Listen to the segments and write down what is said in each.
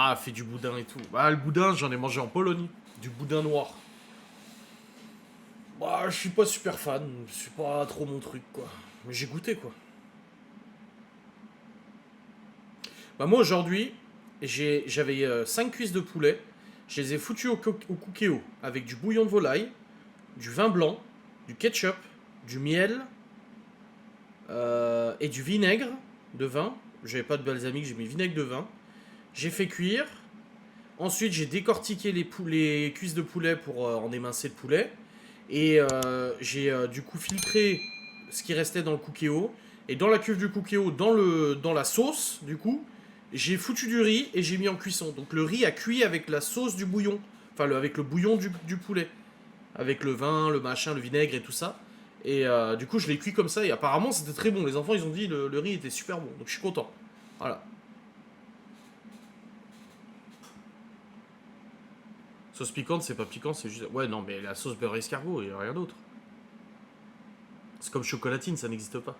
Ah, fait du boudin et tout. Bah, le boudin, j'en ai mangé en Pologne. Du boudin noir. Bah, je suis pas super fan. C'est pas trop mon truc, quoi. Mais j'ai goûté, quoi. Bah, moi, aujourd'hui, j'avais 5 cuisses de poulet. Je les ai foutues au cookéo avec du bouillon de volaille, du vin blanc, du ketchup, du miel et du vinaigre de vin. J'avais pas de balsamique, j'ai mis vinaigre de vin. J'ai fait cuire. Ensuite, j'ai décortiqué les cuisses de poulet pour en émincer le poulet. Et j'ai du coup filtré ce qui restait dans le cookéo. Et dans la cuve du cookéo, dans la sauce, du coup, j'ai foutu du riz et j'ai mis en cuisson. Donc le riz a cuit avec la sauce du bouillon. Enfin, avec le bouillon du poulet. Avec le vin, le machin, le vinaigre et tout ça. Et du coup, je l'ai cuit comme ça. Et apparemment, c'était très bon. Les enfants, ils ont dit le riz était super bon. Donc je suis content. Voilà. Sauce piquante, c'est pas piquant, c'est juste. Ouais, non, mais la sauce beurre escargot, il y a rien d'autre. C'est comme chocolatine, ça n'existe pas.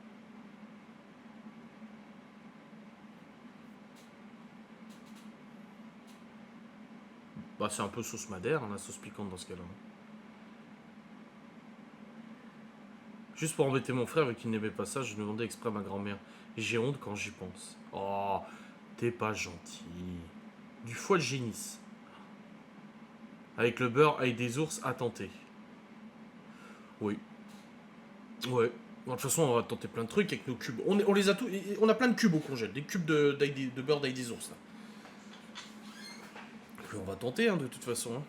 Bah, c'est un peu sauce madère, hein, la sauce piquante dans ce cas-là. Juste pour embêter mon frère, vu qu'il n'aimait pas ça, j'ai demandé exprès à ma grand-mère. Et j'ai honte quand j'y pense. Oh, t'es pas gentil. Du foie de génisse. Avec le beurre, avec des ours à tenter. Oui. Ouais. Bon, de toute façon, on va tenter plein de trucs avec nos cubes. On les a tous. On a plein de cubes au congèle. Des cubes de beurre d'ail des ours, là. Puis on va tenter, hein, de toute façon. Hein.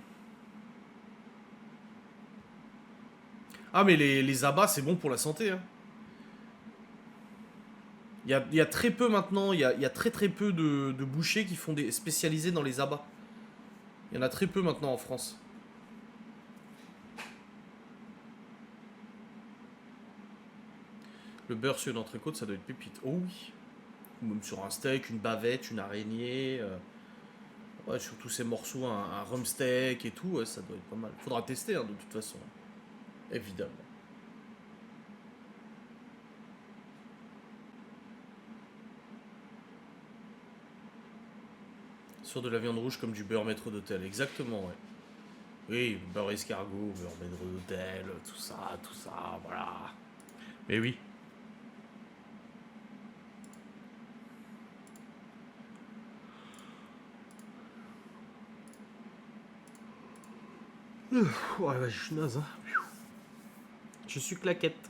Ah, mais les abats, c'est bon pour la santé, hein. Il y a très peu maintenant, il y a très très peu de bouchers qui font des spécialisés dans les abats. Il y en a très peu maintenant en France. Le beurre sur une entrecôte, ça doit être pépite. Oh oui. Ou même sur un steak, une bavette, une araignée. Ouais, sur tous ces morceaux, un rump steak et tout, ouais, ça doit être pas mal. Faudra tester, hein, de toute façon. Évidemment. Sur de la viande rouge comme du beurre maître d'hôtel, exactement, ouais. Oui, beurre escargot, beurre maître d'hôtel, tout ça, voilà. Mais oui. Ouais, je suis naze, hein. Je suis claquette.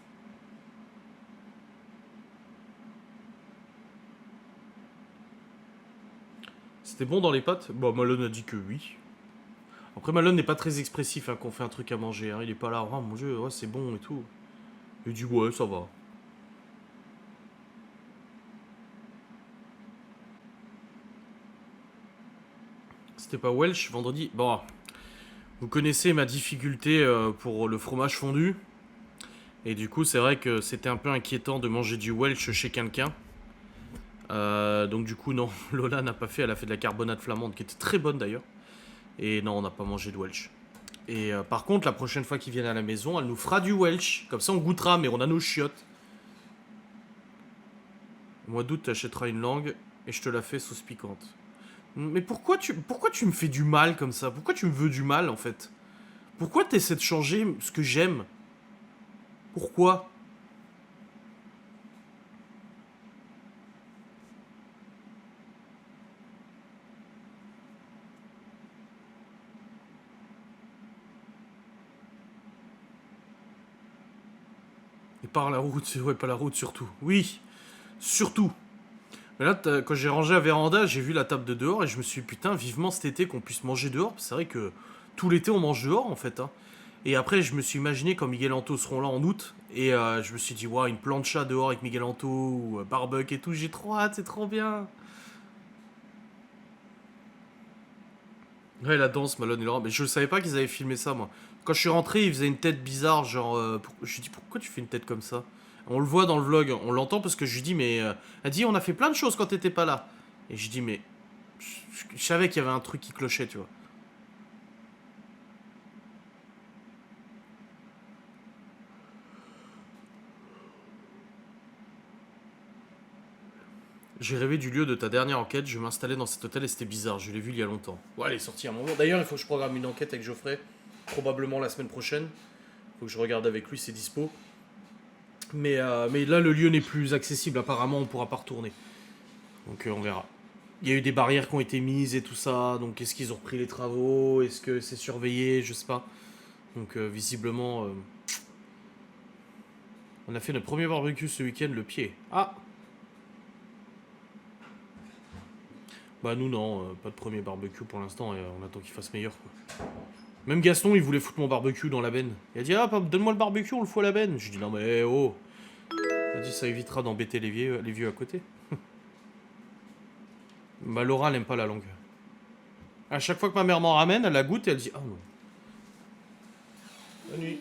C'était bon dans les pâtes. Bon, Malone a dit que oui. Après, Malone n'est pas très expressif hein, quand on fait un truc à manger. Hein. Il est pas là, oh mon dieu, ouais, c'est bon et tout. Il dit ouais, ça va. C'était pas Welsh vendredi. Bon, vous connaissez ma difficulté pour le fromage fondu. Et du coup, c'est vrai que c'était un peu inquiétant de manger du Welsh chez quelqu'un. Donc du coup, non, Lola n'a pas fait. Elle a fait de la carbonate flamande qui était très bonne d'ailleurs. Et non, on n'a pas mangé de Welsh. Et par contre, la prochaine fois qu'ils viennent à la maison, elle nous fera du Welsh. Comme ça, on goûtera, mais on a nos chiottes. Au mois d'août, t'achèteras une langue et je te la fais sauce piquante. Mais pourquoi tu me fais du mal comme ça? Pourquoi tu me veux du mal en fait? Pourquoi t'essaies de changer ce que j'aime? Pourquoi? Et par la route, ouais, pas la route surtout. Oui, surtout. Mais là, quand j'ai rangé la véranda, j'ai vu la table de dehors et je me suis dit, putain, vivement cet été qu'on puisse manger dehors. C'est vrai que tout l'été on mange dehors en fait. Hein. Et après, je me suis imaginé quand Miguel Anto seront là en août. Et je me suis dit, waouh, une plancha dehors avec Miguel Anto ou barbecue et tout. J'ai trop hâte, c'est trop bien. Ouais, la danse, Malone et Laurent. Mais je savais pas qu'ils avaient filmé ça, moi. Quand je suis rentré, il faisait une tête bizarre, genre. Je lui dis, pourquoi tu fais une tête comme ça? On le voit dans le vlog, on l'entend parce que je lui dis, mais. Elle dit, on a fait plein de choses quand t'étais pas là. Et je dis, mais. Je savais qu'il y avait un truc qui clochait, tu vois. J'ai rêvé du lieu de ta dernière enquête, je m'installais dans cet hôtel et c'était bizarre, je l'ai vu il y a longtemps. Ouais, elle est sortie à un moment. D'ailleurs, il faut que je programme une enquête avec Geoffrey, probablement la semaine prochaine. Faut que je regarde avec lui, c'est dispo. Mais là, le lieu n'est plus accessible, apparemment, on pourra pas retourner. Donc on verra. Il y a eu des barrières qui ont été mises et tout ça, donc est-ce qu'ils ont repris les travaux? Est-ce que c'est surveillé? Je sais pas. Donc visiblement... On a fait notre premier barbecue ce week-end, le pied. Ah! Bah nous non, pas de premier barbecue pour l'instant, et on attend qu'il fasse meilleur quoi. Même Gaston il voulait foutre mon barbecue dans la benne. Il a dit ah donne-moi le barbecue, on le fout à la benne. Je dis non mais oh. Il a dit ça évitera d'embêter les vieux à côté. Bah Laura elle aime pas la langue. À chaque fois que ma mère m'en ramène, elle la goûte et elle dit ah non. Bonne nuit.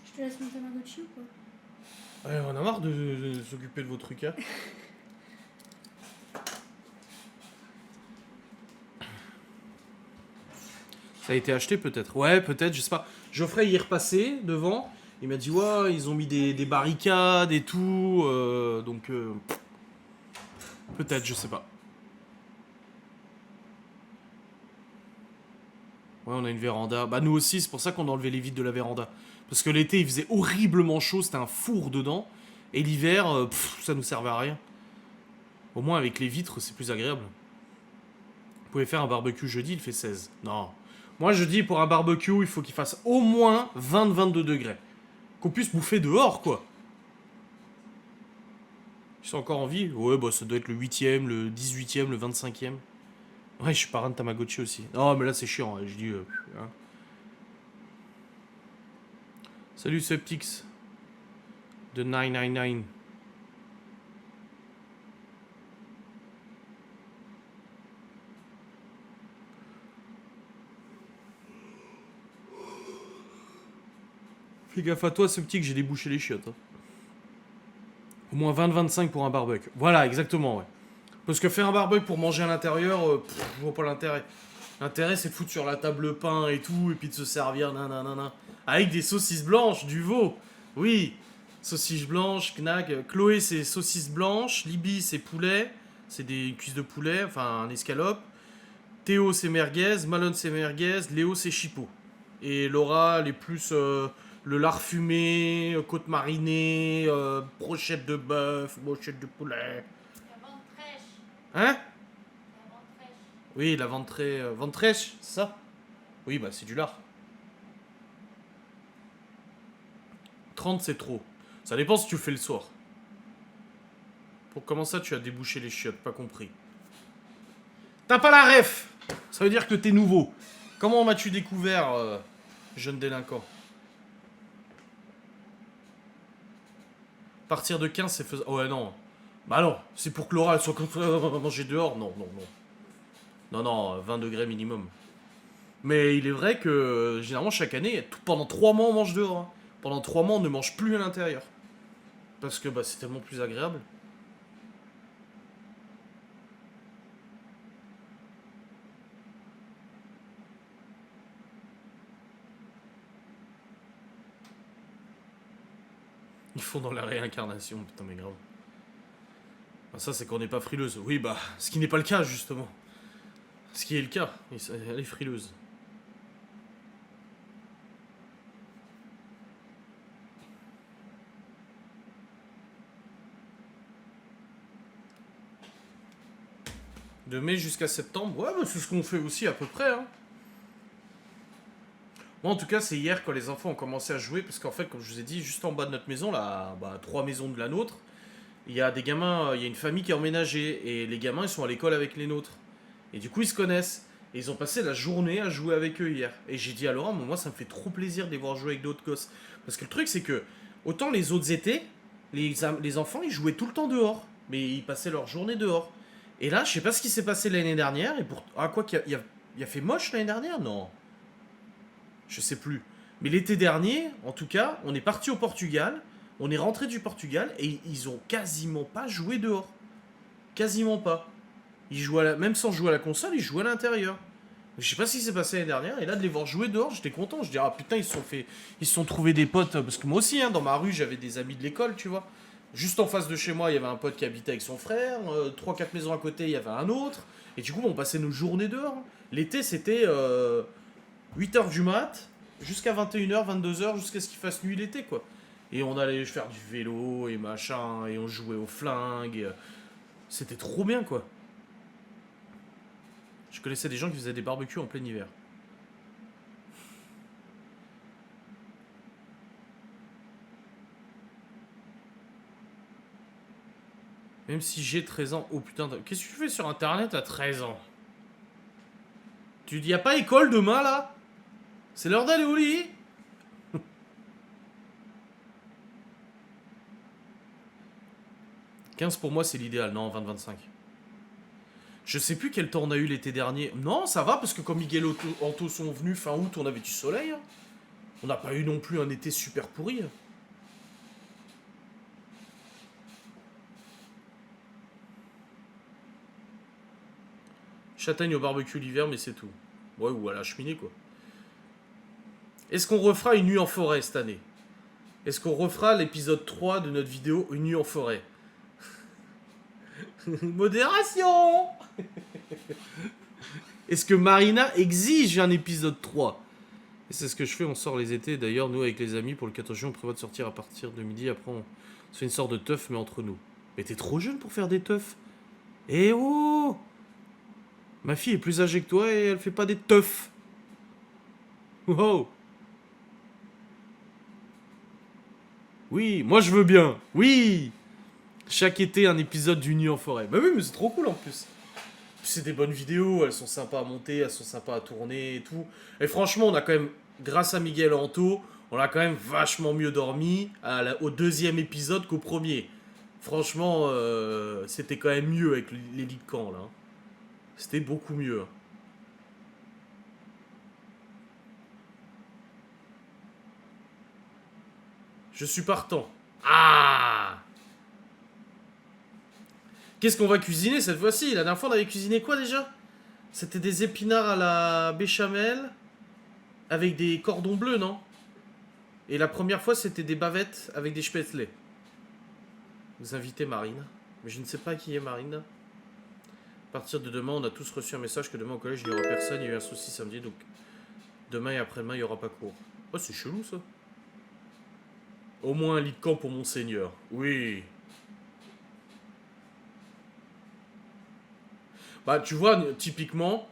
Je te laisse mon Tamagotchi ou quoi? Ouais, on a marre de s'occuper de vos trucs hein. Ça a été acheté peut-être. Ouais, peut-être, je sais pas. Geoffrey y est repassé devant. Il m'a dit, ouais, ils ont mis des barricades et tout. Donc, peut-être, je sais pas. Ouais, on a une véranda. Bah, nous aussi, c'est pour ça qu'on a enlevé les vitres de la véranda. Parce que l'été, il faisait horriblement chaud, c'était un four dedans. Et l'hiver, ça nous servait à rien. Au moins, avec les vitres, c'est plus agréable. Vous pouvez faire un barbecue jeudi, il fait 16. Non. Moi, je dis, pour un barbecue, il faut qu'il fasse au moins 20-22 degrés. Qu'on puisse bouffer dehors, quoi. Ils sont encore en vie? Ouais, bah ça doit être le 8ème, le 18ème, le 25ème. Ouais, je suis parrain de Tamagotchi aussi. Non, mais là, c'est chiant, hein, je dis... hein. Salut, Septix. De 999. Fais gaffe à toi, Septix, j'ai débouché les chiottes. Hein. Au moins 20-25 pour un barbecue. Voilà, exactement, ouais. Parce que faire un barbecue pour manger à l'intérieur, je vois pas l'intérêt. L'intérêt, c'est de foutre sur la table le pain et tout, et puis de se servir, nanana. Avec des saucisses blanches, du veau. Oui, saucisses blanches, knack. Chloé, c'est saucisses blanches. Libby, c'est poulet. C'est des cuisses de poulet, enfin un escalope. Théo, c'est merguez. Malone, c'est merguez. Léo, c'est chipot. Et Laura, elle est plus le lard fumé, côte marinée, brochette de bœuf, brochette de poulet. La ventrèche. Hein? La ventrèche. Oui, la ventrèche, c'est ça? Oui, bah c'est du lard. 30 c'est trop. Ça dépend si tu fais le soir. Pour comment ça tu as débouché les chiottes? Pas compris. T'as pas la ref! Ça veut dire que t'es nouveau. Comment m'as-tu découvert, jeune délinquant? Partir de 15 c'est faisable. Oh ouais non. Bah non, c'est pour que Laura elle soit manger dehors. Non, non, non. Non, non, 20 degrés minimum. Mais il est vrai que généralement chaque année, pendant 3 mois on mange dehors. Hein. Pendant 3 mois on ne mange plus à l'intérieur. Parce que bah, c'est tellement plus agréable. Ils font dans la réincarnation, putain mais grave. Bah, ça c'est qu'on n'est pas frileuse. Oui bah, ce qui n'est pas le cas justement. Ce qui est le cas, elle est frileuse. De mai jusqu'à septembre, ouais bah c'est ce qu'on fait aussi à peu près hein. Moi en tout cas c'est hier quand les enfants ont commencé à jouer, parce qu'en fait comme je vous ai dit, juste en bas de notre maison, là, bah, 3 maisons de la nôtre, il y a des gamins, il y a une famille qui a emménagé, et les gamins ils sont à l'école avec les nôtres. Et du coup ils se connaissent. Et ils ont passé la journée à jouer avec eux hier. Et j'ai dit à Laurent, moi ça me fait trop plaisir de les voir jouer avec d'autres gosses. Parce que le truc c'est que, autant les autres étés, les enfants ils jouaient tout le temps dehors. Mais ils passaient leur journée dehors. Et là, je sais pas ce qui s'est passé l'année dernière. Et pour... Ah quoi qu'il y a fait moche l'année dernière? Non. Je sais plus. Mais l'été dernier, en tout cas, on est parti au Portugal. On est rentré du Portugal et ils ont quasiment pas joué dehors. Quasiment pas. Ils jouent même sans jouer à la console, ils jouent à l'intérieur. Je sais pas ce qui s'est passé l'année dernière, et là de les voir jouer dehors, j'étais content. Je dis ah putain ils se sont trouvés des potes, parce que moi aussi hein, dans ma rue j'avais des amis de l'école, tu vois. Juste en face de chez moi, il y avait un pote qui habitait avec son frère. 3-4 maisons à côté, il y avait un autre. Et du coup, on passait nos journées dehors. L'été, c'était 8h du mat, jusqu'à 21h, 22h, jusqu'à ce qu'il fasse nuit l'été, quoi. Et on allait faire du vélo et machin, et on jouait aux flingues. C'était trop bien, quoi. Je connaissais des gens qui faisaient des barbecues en plein hiver. Même si j'ai 13 ans. Oh putain, qu'est-ce que tu fais sur internet à 13 ans? Tu dis, y a pas école demain, là? C'est l'heure d'aller au lit? 15 pour moi, c'est l'idéal. Non, 20-25. Je sais plus quel temps on a eu l'été dernier. Non, ça va, parce que quand Miguel Anto sont venus fin août, on avait du soleil. Hein. On n'a pas eu non plus un été super pourri. Hein. Châtaigne au barbecue l'hiver, mais c'est tout. Ouais, ou à la cheminée, quoi. Est-ce qu'on refera une nuit en forêt cette année? Est-ce qu'on refera l'épisode 3 de notre vidéo Une nuit en forêt? Modération. Est-ce que Marina exige un épisode 3? Et c'est ce que je fais, on sort les étés. D'ailleurs, nous, avec les amis, pour le 14 juin, on prévoit de sortir à partir de midi. Après, on se fait une sorte de teuf, mais entre nous. Mais t'es trop jeune pour faire des teufs. Eh oh! Ma fille est plus âgée que toi et elle fait pas des teufs. Wow! Oui, moi je veux bien. Oui! Chaque été, un épisode d'une nuit en forêt. Bah oui, mais c'est trop cool en plus. C'est des bonnes vidéos, elles sont sympas à monter, elles sont sympas à tourner et tout. Et franchement, on a quand même, grâce à Miguel Anto, on a quand même vachement mieux dormi au deuxième épisode qu'au premier. Franchement, c'était quand même mieux avec les lits de camp là. C'était beaucoup mieux. Je suis partant. Ah! Qu'est-ce qu'on va cuisiner cette fois-ci? La dernière fois, on avait cuisiné quoi déjà? C'était des épinards à la béchamel avec des cordons bleus, non? Et la première fois, c'était des bavettes avec des spätzle. Vous invitez Marine. Mais je ne sais pas qui est Marine. À partir de demain, on a tous reçu un message que demain au collège, il n'y aura personne. Il y a eu un souci samedi, donc demain et après-demain, il n'y aura pas cours. Oh, c'est chelou ça. Au moins un lit de camp pour Monseigneur. Oui. Bah, tu vois, typiquement,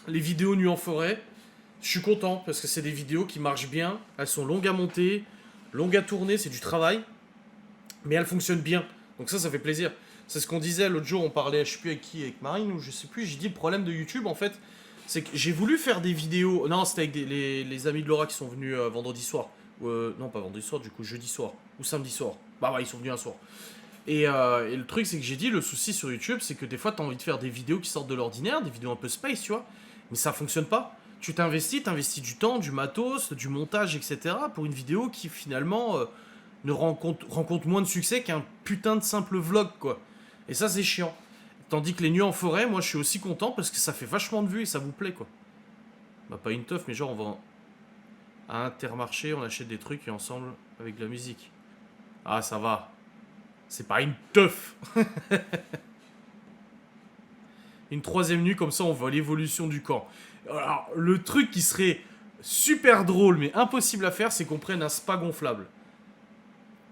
les vidéos nues en forêt, je suis content parce que c'est des vidéos qui marchent bien. Elles sont longues à monter, longues à tourner, c'est du travail. Mais elles fonctionnent bien. Donc ça fait plaisir. C'est ce qu'on disait l'autre jour, on parlait, je sais plus avec qui, avec Marine ou je sais plus. J'ai dit le problème de YouTube en fait, c'est que j'ai voulu faire des vidéos. Non, c'était avec les amis de Laura qui sont venus vendredi soir. Non, pas vendredi soir, du coup jeudi soir ou samedi soir. Bah ouais, ils sont venus un soir. Et le truc, c'est que j'ai dit, le souci sur YouTube, c'est que des fois, t'as envie de faire des vidéos qui sortent de l'ordinaire, des vidéos un peu space, tu vois. Mais ça fonctionne pas. Tu t'investis du temps, du matos, du montage, etc. pour une vidéo qui finalement ne rencontre moins de succès qu'un putain de simple vlog, quoi. Et ça, c'est chiant. Tandis que les nuits en forêt, moi, je suis aussi content parce que ça fait vachement de vues et ça vous plaît, quoi. Bah, pas une teuf, mais genre, on va à Intermarché, on achète des trucs et ensemble, avec de la musique. Ah, ça va. C'est pas une teuf. Une troisième nuit, comme ça, on voit l'évolution du camp. Alors, le truc qui serait super drôle, mais impossible à faire, c'est qu'on prenne un spa gonflable.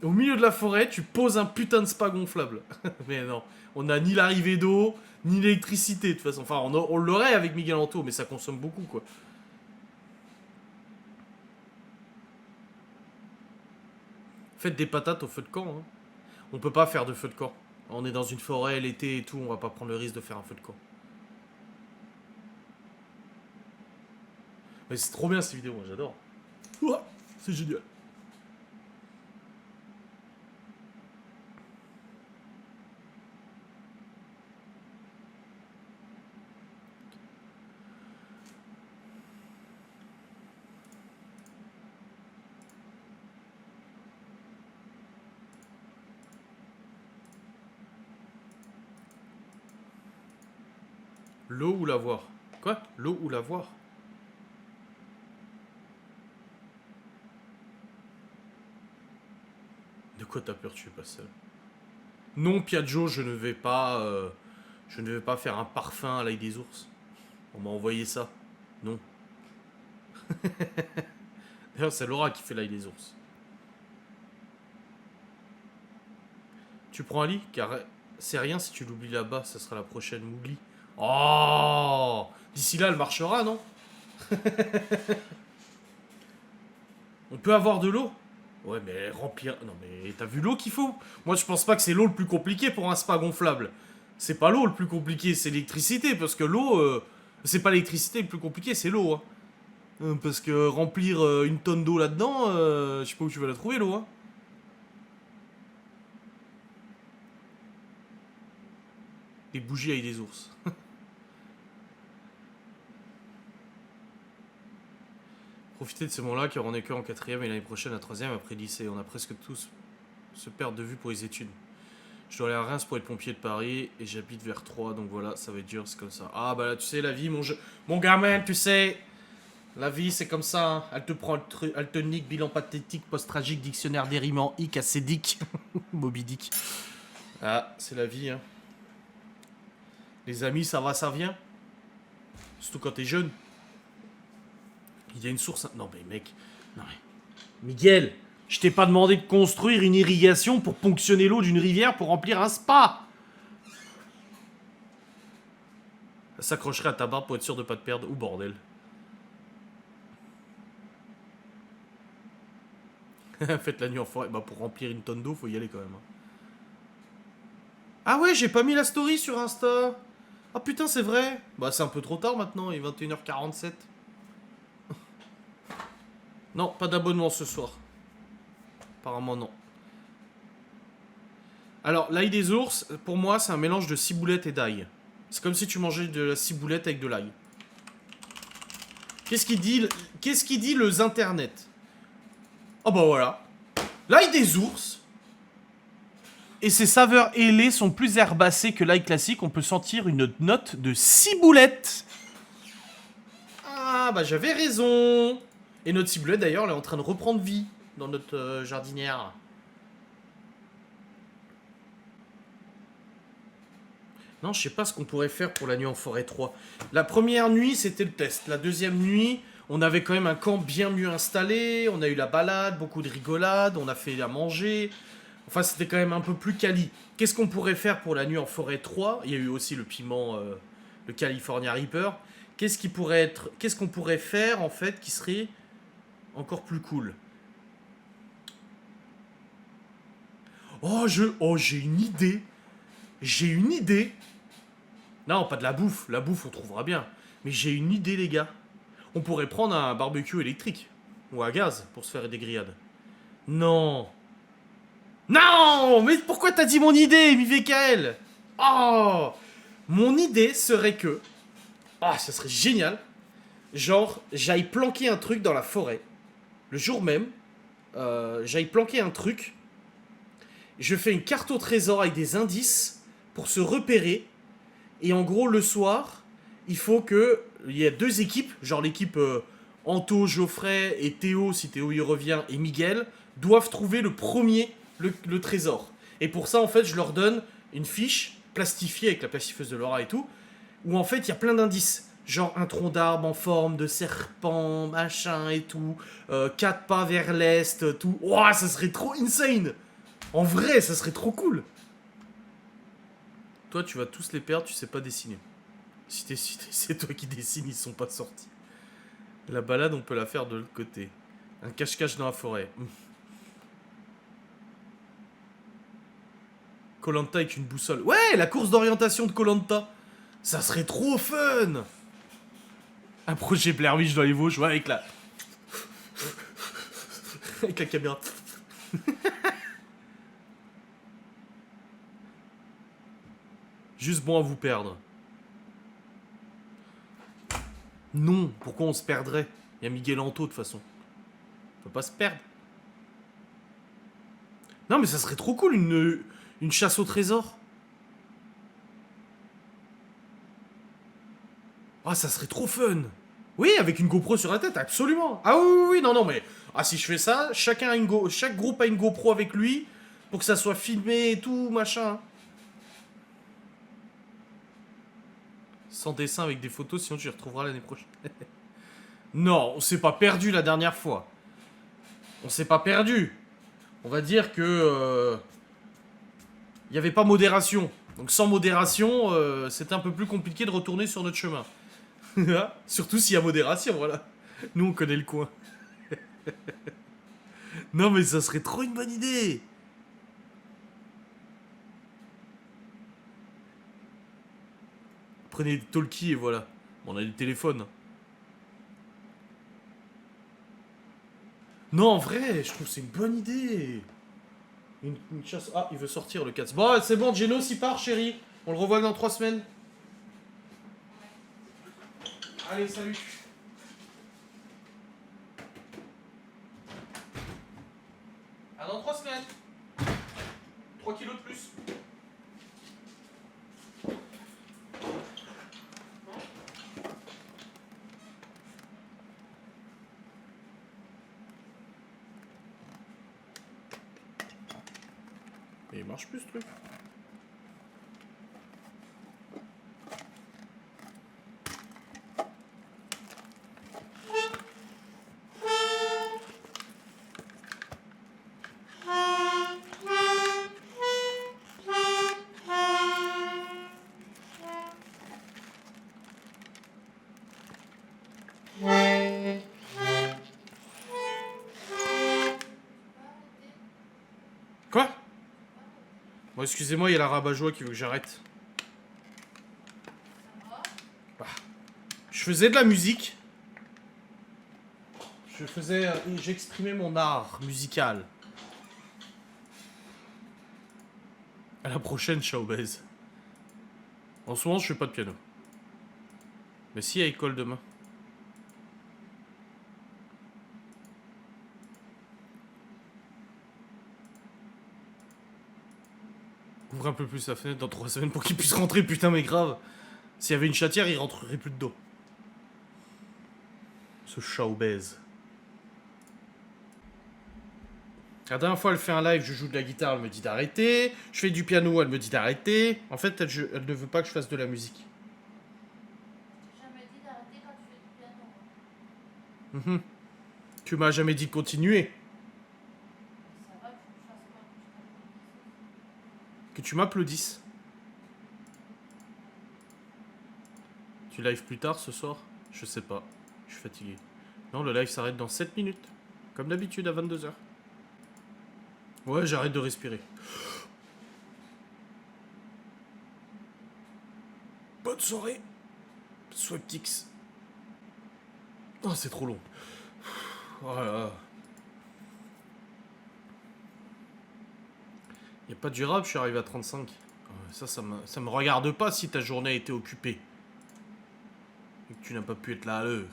Au milieu de la forêt, tu poses un putain de spa gonflable. Mais non, on n'a ni l'arrivée d'eau, ni l'électricité, de toute façon. Enfin, on l'aurait avec Miguel Anto, mais ça consomme beaucoup, quoi. Faites des patates au feu de camp, hein. On peut pas faire de feu de camp. On est dans une forêt l'été et tout, on va pas prendre le risque de faire un feu de camp. Mais c'est trop bien cette vidéo, moi j'adore. Ouah, c'est génial. L'eau ou l'avoir? Quoi? L'eau ou l'avoir? De quoi t'as peur? Tu es pas seul. Non, Piaggio, je ne vais pas faire un parfum à l'ail des ours. On m'a envoyé ça. Non. D'ailleurs, c'est Laura qui fait l'ail des ours. Tu prends un lit? Car c'est rien si tu l'oublies là-bas, ça sera la prochaine Mougli. Oh! D'ici là, elle marchera, non? On peut avoir de l'eau? Ouais, mais remplir... Non, mais t'as vu l'eau qu'il faut? Moi, je pense pas que c'est l'eau le plus compliqué pour un spa gonflable. C'est pas l'eau le plus compliqué, c'est l'électricité, parce que l'eau... c'est pas l'électricité le plus compliqué, c'est l'eau, hein. Parce que remplir une tonne d'eau là-dedans, je sais pas où tu vas la trouver, l'eau, hein. Des bougies avec des ours. Profitez de ce moment-là car on est que en 4ème et l'année prochaine à 3ème après le lycée. On a presque tous se perdre de vue pour les études. Je dois aller à Reims pour être pompier de Paris et j'habite vers 3 donc voilà, ça va être dur, c'est comme ça. Ah bah là tu sais la vie mon gamin, tu sais, la vie c'est comme ça, hein. Elle te prend elle te nique, bilan pathétique, post-tragique, dictionnaire des rimes en hic, acédique, Moby Dick. Ah, c'est la vie, hein. Les amis, ça va, ça vient. Surtout quand t'es jeune. Il y a une source... Non mais mec... Non mais... Miguel, je t'ai pas demandé de construire une irrigation pour ponctionner l'eau d'une rivière pour remplir un spa. Ça s'accrocherait à ta barbe pour être sûr de pas te perdre. Ou bordel. Faites la nuit en forêt. Bah pour remplir une tonne d'eau, faut y aller quand même. Ah ouais, j'ai pas mis la story sur Insta. Ah putain, c'est vrai. Bah c'est un peu trop tard maintenant, il est 21h47. Non, pas d'abonnement ce soir. Apparemment non. Alors, l'ail des ours, pour moi, c'est un mélange de ciboulette et d'ail. C'est comme si tu mangeais de la ciboulette avec de l'ail. Qu'est-ce qu'il dit le internet? Oh bah voilà. L'ail des ours. Et ses saveurs ailées sont plus herbacées que l'ail classique. On peut sentir une note de ciboulette. Ah bah j'avais raison. Et notre ciboulette d'ailleurs, elle est en train de reprendre vie dans notre jardinière. Non, je sais pas ce qu'on pourrait faire pour la nuit en forêt 3. La première nuit, c'était le test. La deuxième nuit, on avait quand même un camp bien mieux installé. On a eu la balade, beaucoup de rigolade, on a fait à manger. Enfin, c'était quand même un peu plus quali. Qu'est-ce qu'on pourrait faire pour la nuit en forêt 3? Il y a eu aussi le piment, le California Reaper. Qu'est-ce qu'on pourrait faire, en fait, qui serait encore plus cool? Oh, j'ai une idée. J'ai une idée. Non, pas de la bouffe. La bouffe, on trouvera bien. Mais j'ai une idée, les gars. On pourrait prendre un barbecue électrique. Ou à gaz, pour se faire des grillades. Non. Non. Mais pourquoi t'as dit mon idée, Mivekael? Oh. Mon idée serait que... Ah, ça serait génial. Genre, j'aille planquer un truc dans la forêt. Le jour même. J'aille planquer un truc. Je fais une carte au trésor avec des indices pour se repérer. Et en gros, le soir, il faut que... Il y a deux équipes, genre l'équipe Anto, Geoffrey et Théo, si Théo y revient, et Miguel, doivent trouver le premier, le trésor. Et pour ça, en fait, je leur donne une fiche plastifiée avec la plastifieuse de Laura et tout, où en fait, il y a plein d'indices. Genre un tronc d'arbre en forme de serpent, machin et tout, 4 pas vers l'est, tout. Ouah, ça serait trop insane! En vrai, ça serait trop cool! Toi, tu vas tous les perdre, tu sais pas dessiner. Si c'est toi qui dessines, ils sont pas sortis. La balade, on peut la faire de l'autre côté. Un cache-cache dans la forêt. Koh-Lanta avec une boussole. Ouais, la course d'orientation de Koh-Lanta. Ça serait trop fun. Un projet Blair Witch dans les Vosges, ouais, avec la... avec la caméra. Juste bon à vous perdre. Non, pourquoi on se perdrait? Il y a Miguel Anto de toute façon. On peut pas se perdre. Non mais ça serait trop cool une chasse au trésor. Ah, ça serait trop fun. Oui, avec une GoPro sur la tête, absolument. Ah oui, non, mais... Ah, si je fais ça, chaque groupe a une GoPro avec lui. pour que ça soit filmé et tout, machin. Sans dessin avec des photos, sinon tu les retrouveras l'année prochaine. Non, on s'est pas perdu la dernière fois. On s'est pas perdu. On va dire que... il n'y avait pas modération. Donc sans modération, c'était un peu plus compliqué de retourner sur notre chemin. Surtout s'il y a modération, voilà. Nous, on connaît le coin. Non, mais ça serait trop une bonne idée. Prenez des talkies et voilà. Bon, on a des téléphones. Non, en vrai, je trouve que c'est une bonne idée. Une chasse... Ah, il veut sortir, le 4. Bon, c'est bon, Genos, il part, chérie. On le revoit dans 3 semaines. Allez, salut. À dans 3 semaines. 3 kilos de plus. Et il marche plus ce truc. Quoi? Bon, excusez-moi, il y a la rabat-joie qui veut que j'arrête. Bah, je faisais de la musique. J'exprimais mon art musical. À la prochaine, Showbiz. En ce moment, je fais pas de piano. Mais si, à école demain. Ouvre un peu plus la fenêtre dans 3 semaines pour qu'il puisse rentrer, putain, mais grave. S'il y avait une chatière, il rentrerait plus dedans. Ce Showbiz. La dernière fois, elle fait un live, je joue de la guitare, elle me dit d'arrêter. Je fais du piano, elle me dit d'arrêter. En fait, elle ne veut pas que je fasse de la musique. Jamais dit d'arrêter quand tu fais du piano. Tu m'as jamais dit de continuer. Ça va, tu me fasses pas. Que tu m'applaudisses. Tu live plus tard ce soir? Je sais pas. Je suis fatigué. Non, le live s'arrête dans 7 minutes. Comme d'habitude à 22h. Ouais, j'arrête de respirer. Bonne soirée. Swaptix. Oh, c'est trop long. Oh là là. Y a pas de durable, je suis arrivé à 35. Ça me regarde pas si ta journée a été occupée. Et que tu n'as pas pu être là à l'heure.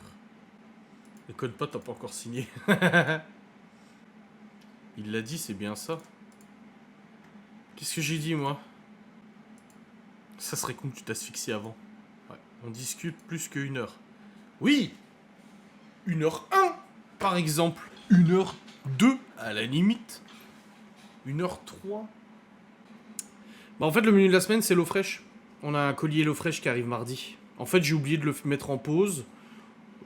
Le code pas, t'as pas encore signé. Il l'a dit, c'est bien ça. Qu'est-ce que j'ai dit, moi? Ça serait con que tu t'asphyxies avant. Ouais. On discute plus que 1 heure. Oui! 1h01, par exemple. 1h02, à la limite. 1h03. Bah, en fait, le menu de la semaine, c'est l'eau fraîche. On a un collier l'eau fraîche qui arrive mardi. En fait, j'ai oublié de le mettre en pause.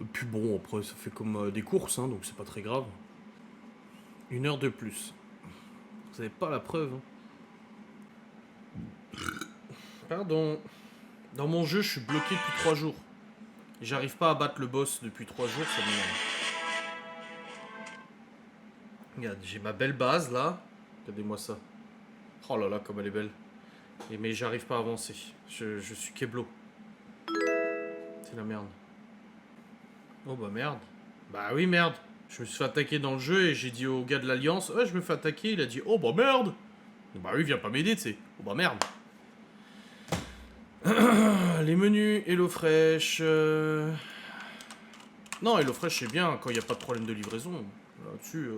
Et puis bon, après, ça fait comme des courses, hein, donc c'est pas très grave. 1 heure de plus. Vous avez pas la preuve. Hein. Pardon. Dans mon jeu, je suis bloqué depuis 3 jours. J'arrive pas à battre le boss depuis 3 jours, ça m'énerve. Regarde, j'ai ma belle base là. Regardez-moi ça. Oh là là, comme elle est belle. Mais j'arrive pas à avancer. Je suis keblo. C'est la merde. Oh bah merde. Bah oui, merde. Je me suis fait attaquer dans le jeu et j'ai dit au gars de l'Alliance, ouais, je me fais attaquer. Il a dit, oh bah merde. Bah oui, viens pas m'aider, tu sais. Oh bah merde. Les menus, Hello Fresh. Non, Hello Fresh, c'est bien quand il n'y a pas de problème de livraison. Là-dessus,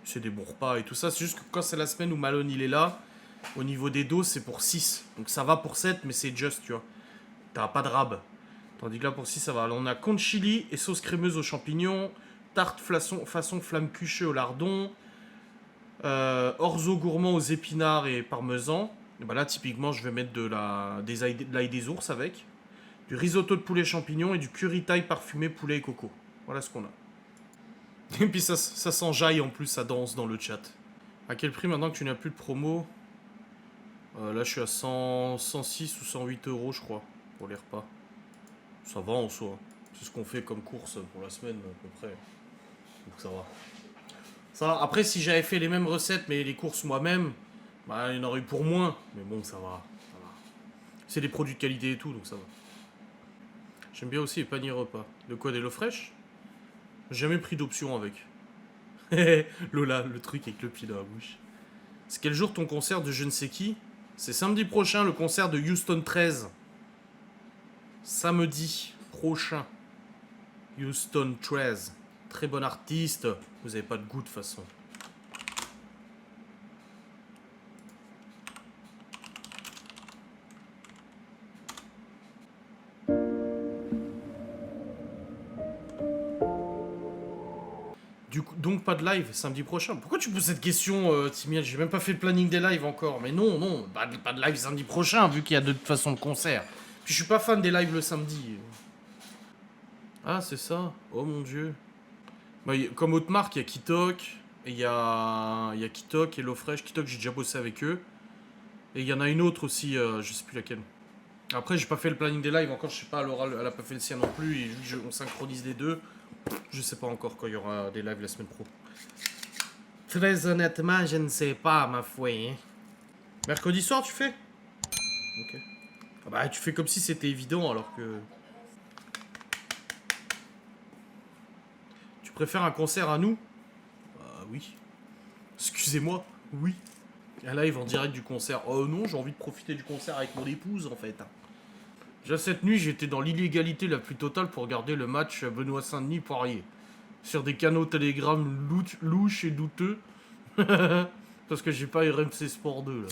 c'est des bons repas et tout ça. C'est juste que quand c'est la semaine où Malone il est là, au niveau des doses, c'est pour 6. Donc ça va pour 7, mais c'est just, tu vois. T'as pas de rab. Tandis que là, pour 6, ça va. Alors, on a conch chili et sauce crémeuse aux champignons, tarte façon flamme cuchée au lardon, Orzo gourmand aux épinards et parmesan. Et bah là, typiquement, je vais mettre de l'ail des ours avec. Du risotto de poulet champignons et du curry thaï parfumé poulet et coco. Voilà ce qu'on a. Et puis ça s'enjaille en plus, ça danse dans le chat. À quel prix maintenant que tu n'as plus de promo? Là, je suis à 106 ou 108 euros, je crois, pour les repas. Ça va en soi. C'est ce qu'on fait comme course pour la semaine, à peu près. Donc ça va. Ça va. Après, si j'avais fait les mêmes recettes, mais les courses moi-même, bah, il y en aurait eu pour moins. Mais bon, ça va. Ça va. C'est des produits de qualité et tout, donc ça va. J'aime bien aussi les paniers repas. De quoi, des lots fraîches? J'ai jamais pris d'option avec. Lola, le truc avec le pied dans la bouche. C'est quel jour ton concert de je ne sais qui? C'est samedi prochain, le concert de Houston 13. Samedi prochain. Houston 13. Très bon artiste. Vous avez pas de goût de toute façon. Donc pas de live samedi prochain. Pourquoi tu poses cette question, Timiel? J'ai même pas fait le planning des lives encore. Mais non, non, pas de live samedi prochain, vu qu'il y a de toute façon de concert. Puis je suis pas fan des lives le samedi. Ah, c'est ça. Oh mon dieu. Bah, comme autre marque, il y a Kitok. Et il y a Kitok et LoFresh. Kitok, j'ai déjà bossé avec eux. Et il y en a une autre aussi, je sais plus laquelle. Après, j'ai pas fait le planning des lives encore. Je sais pas, Laura, elle a pas fait le sien non plus. Et vu qu'on synchronise les deux, je sais pas encore quand il y aura des lives la semaine pro. Très honnêtement, je ne sais pas, ma foi. Hein. Mercredi soir, tu fais? Ok. Ah bah, tu fais comme si c'était évident alors que. Tu préfères un concert à nous? Oui. Excusez-moi, oui. Un live en direct du concert. Oh non, j'ai envie de profiter du concert avec mon épouse en fait. Déjà cette nuit, j'étais dans l'illégalité la plus totale pour regarder le match Benoît Saint-Denis-Poirier. Sur des canaux Telegram louches et douteux. Parce que j'ai pas RMC Sport 2 là.